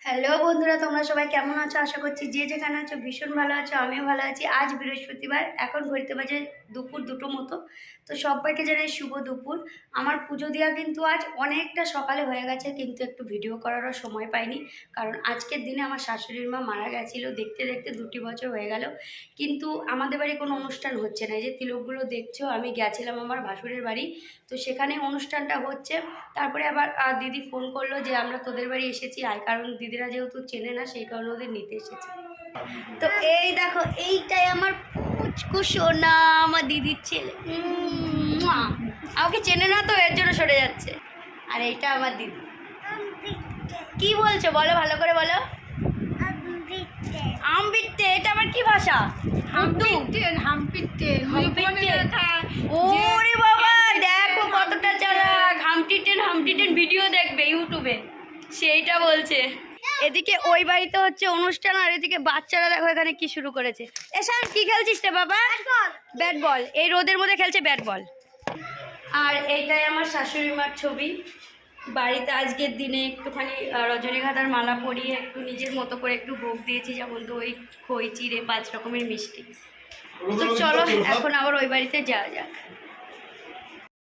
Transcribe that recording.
Hello বন্ধুরা, তোমরা সবাই কেমন আছো? আশা করছি যে যেখানে আছো ভীষণ ভালো আছো। আমিও ভালো আছি। আজ বৃহস্পতিবার, এখন ঘড়িতে বাজে দুপুর 2টো মতো। তো সবাইকে জানাই শুভ দুপুর। আমার পুজো দেওয়া কিন্তু আজ অনেকটা সকালে হয়ে গেছে, কিন্তু একটু ভিডিও করারও সময় পাইনি, কারণ আজকের দিনে আমার শাশুড়ির মা মারা গেছিলো। দেখতে দেখতে 2টি বছর হয়ে গেল, কিন্তু আমাদের বাড়ি কোনো অনুষ্ঠান হচ্ছে না। এই যে তিলকগুলো দেখছো, আমি গেছিলাম আমার ভাসুরের বাড়ি, তো সেখানে অনুষ্ঠানটা হচ্ছে। তারপরে আবার দিদি ফোন করলো যে আমরা তোদের বাড়ি এসেছি আয়, কারণ দিদিরা যেহেতু চেনে না সেই কারণে ওদের নিতে এসেছি। তো এই দেখো, এইটাই আমার পুচকু সোনা, আমার দিদির ছেলে। আমাকে চেনে না তো, এর জন্য সরে যাচ্ছে। আর এইটা আমার দিদি। কি বলছো বলো, ভালো করে বলো। আমবিট্টে, এটা আবার কি ভাষা? ওরে বাবা, দেখো কতটা চালাক। হামটিটেন ভিডিও দেখবে ইউটিউবে, সেইটা বলছে। এদিকে ওই বাড়িতে হচ্ছে অনুষ্ঠান, আর এদিকে বাচ্চারা দেখো এখানে কি শুরু করেছে। এসান, কি খেলছিস রে বাবা? Bat ball. এই রোদের মধ্যে খেলছে ব্যাট বল। আর এইটাই আমার শাশুড়ি মার ছবি। বাড়িতে আজকের দিনে একটুখানি রজনীগন্ধার মালা পরিয়ে একটু নিজের মতো করে একটু ভোগ দিয়েছি, যেমন দই, খই, চিড়ে, 5 রকমের মিষ্টি। তো চলো এখন আবার ওই বাড়িতে যাওয়া যাক।